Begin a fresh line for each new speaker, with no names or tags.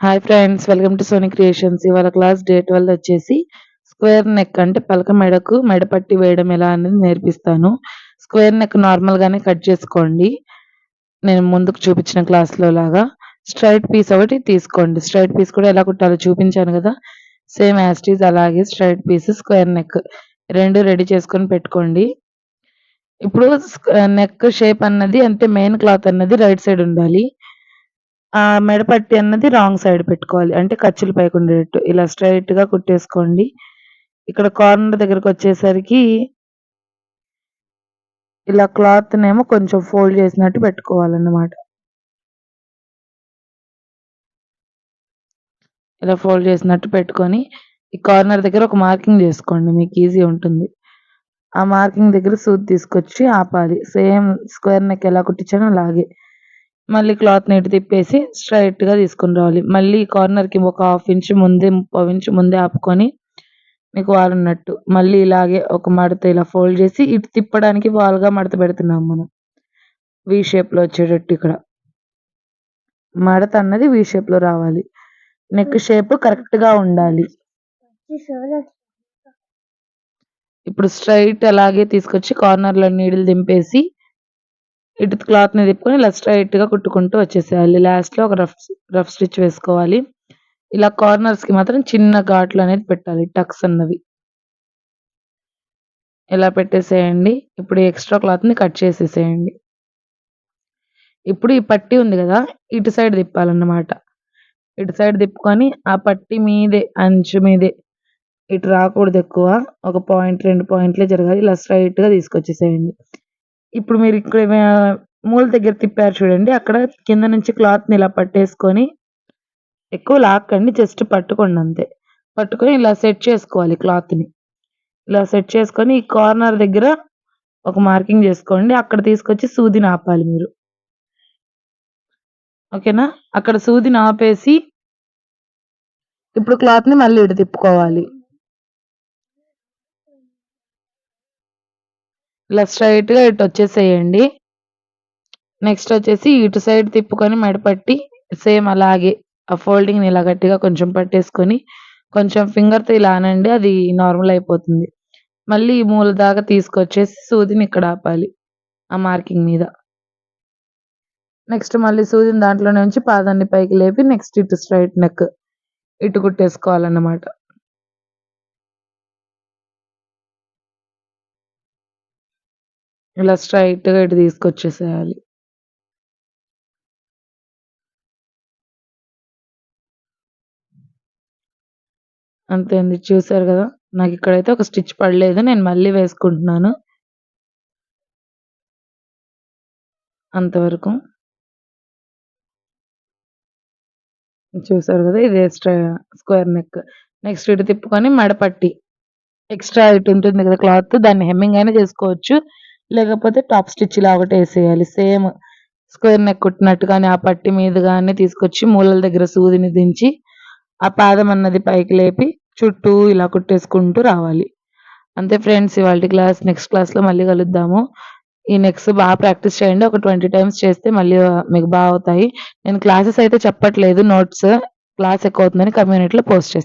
Hi friends, welcome to Sony Creations. ఇవాళ class day 12 వచ్చేసి square neck అంటే పలక మెడకు మెడపట్టి వేయడం ఎలా అనేది నేర్పిస్తాను. స్క్వేర్ నెక్ నార్మల్గానే కట్ చేసుకోండి. నేను ముందుకు చూపించిన క్లాస్లో లాగా స్ట్రైట్ పీస్ ఒకటి తీసుకోండి. స్ట్రైట్ పీస్ కూడా ఎలా కుట్టాలో చూపించాను కదా, సేమ్ యాస్టీజ్ అలాగే స్ట్రైట్ పీస్ స్క్వేర్ నెక్ రెండు రెడీ చేసుకొని పెట్టుకోండి. ఇప్పుడు నెక్ షేప్ అన్నది అంటే మెయిన్ క్లాత్ అన్నది రైట్ సైడ్ ఉండాలి. ఆ మెడపట్టి అన్నది రాంగ్ సైడ్ పెట్టుకోవాలి. అంటే ఖర్చులు పైకి ఉండేటట్టు ఇలా స్ట్రైట్‌గా కుట్టేసుకోండి. ఇక్కడ కార్నర్ దగ్గరకొచ్చేసరికి ఇలా క్లాత్‌నేమో కొంచెం ఫోల్డ్ చేసినట్టు పెట్టుకోవాలన్నమాట. ఇలా ఫోల్డ్ చేసినట్టు పెట్టుకొని, ఈ కార్నర్ దగ్గర ఒక మార్కింగ్ చేసుకోండి. మీకు ఈజీ ఉంటుంది. ఆ మార్కింగ్ దగ్గర సూది తీసుకొచ్చి ఆపాలి. సేమ్ స్క్వేర్ నెక్ ఎలా కుట్టించానో అలాగే. మళ్ళీ క్లాత్‌ని ఇటు తిప్పేసి స్ట్రెయిట్‌గా తీసుకొని రావాలి. మళ్ళీ కార్నర్‌కి ఒక హాఫ్ ఇంచ్ ముందే, ముప్పావు ఇంచ్ ముందే ఆపుకొని మీకు వాలున్నట్టు. మళ్ళీ ఇలాగే ఒక మడత ఇలా ఫోల్డ్ చేసి ఇటు తిప్పడానికి వాలుగా మడత పెడుతున్నాం మనం. వి షేప్‌లో వచ్చేటట్టు ఇక్కడ. మడత అన్నది వి షేప్‌లో రావాలి. నెక్ షేప్ కరెక్ట్‌గా ఉండాలి. ఇప్పుడు స్ట్రెయిట్ అలాగే తీసుకొచ్చి కార్నర్‌లో నీడిల్ దింపేసి ఇటు క్లాత్‌ని తిప్పుకొని ఇలా స్ట్రెయిట్‌గా కుట్టుకుంటూ వచ్చేసేయాలి. లాస్ట్‌లో ఒక రఫ్ స్టిచ్ వేసుకోవాలి. ఇలా కార్నర్స్‌కి మాత్రం చిన్న ఘాట్లు అనేది పెట్టాలి, టక్స్ అన్నవి. ఇలా పెట్టేసేయండి. ఇప్పుడు ఎక్స్‌ట్రా క్లాత్‌ని కట్ చేసేసేయండి. ఇప్పుడు ఈ పట్టీ ఉంది గదా, ఇటు సైడ్ తిప్పాలన్నమాట. ఇటు సైడ్ తిప్పుకొని ఆ పట్టీ మీదే, అంచు మీదే ఇటు రాకూడదు ఎక్కువ. ఒక పాయింట్, 2 పాయింట్లే జరగాలి. ఇలా స్ట్రెయిట్‌గా తీసుకొచ్చేసేయండి. ఇప్పుడు మీరు ఇక్కడ మూల దగ్గర తిప్పారు చూడండి, అక్కడ కింద నుంచి క్లాత్‌ని ఇలా పట్టేసుకొని ఎక్కువ లాక్కండి, జస్ట్ పట్టుకోండి అంతే. పట్టుకొని ఇలా సెట్ చేసుకోవాలి క్లాత్‌ని. ఇలా సెట్ చేసుకొని ఈ కార్నర్ దగ్గర ఒక మార్కింగ్ చేసుకోండి. అక్కడ తీసుకొచ్చి సూదిని ఆపాలి మీరు. ఓకేనా? అక్కడ సూదిని ఆపేసి ఇప్పుడు క్లాత్‌ని మళ్ళీ ఇటు తిప్పుకోవాలి. ఇలా స్ట్రెయిట్‌గా ఇటు వచ్చేసేయండి. నెక్స్ట్ వచ్చేసి ఇటు సైడ్ తిప్పుకొని మెడపట్టి సేమ్ అలాగే ఆ ఫోల్డింగ్‌ని ఇలా గట్టిగా కొంచెం పట్టేసుకొని కొంచెం ఫింగర్‌తో ఇలా అనండి, అది నార్మల్ అయిపోతుంది. మళ్ళీ ఈ మూల దాకా తీసుకొచ్చేసి సూదిని ఇక్కడ ఆపాలి ఆ మార్కింగ్ మీద. నెక్స్ట్ మళ్ళీ సూదిని దాంట్లోనే ఉంచి పాదాన్ని పైకి లేపి నెక్స్ట్ ఇటు స్ట్రెయిట్ నెక్ ఇటు కుట్టేసుకోవాలన్నమాట. ఇలా స్ట్రెయిట్‌గా ఇటు తీసుకొచ్చేసేయాలి. అంతే అండి. చూసారు గదా, నాకిక్కడైతే ఒక స్టిచ్ పడలేదు. నేను మళ్ళీ వేసుకుంటున్నాను. అంతవరకు. చూసారు గదా, ఇదే స్క్వేర్ నెక్. నెక్స్ట్ ఇటు తిప్పుకొని మెడపట్టి ఎక్స్‌ట్రా ఇటు ఉంటుంది గదా క్లాత్, దాన్ని హెమ్మింగ్ అయినా చేసుకోవచ్చు. లేకపోతే టాప్ స్టిచ్ ఇలా ఒకటేసేయాలి. సేమ్ స్క్వేర్ నెక్ కుట్టినట్టుగానే ఆ పట్టి మీదుగానే తీసుకొచ్చి మూలల దగ్గర సూదిని దించి, ఆ పాదం అన్నది పైకి లేపి చుట్టూ ఇలా కుట్టేసుకుంటూ రావాలి. అంతే ఫ్రెండ్స్, ఇవాల్టి క్లాస్. నెక్స్ట్ క్లాస్‌లో మళ్ళీ కలుద్దాము. ఈ నెక్స్ బాగా ప్రాక్టీస్ చేయండి. ఒక 20 టైమ్స్ చేస్తే మళ్ళీ మీకు అవుతాయి. నేను క్లాసెస్ అయితే చెప్పట్లేదు, నోట్స్. క్లాస్ ఎక్కువ అవుతుందని కమ్యూనిటీలో పోస్ట్ చేస్తాను.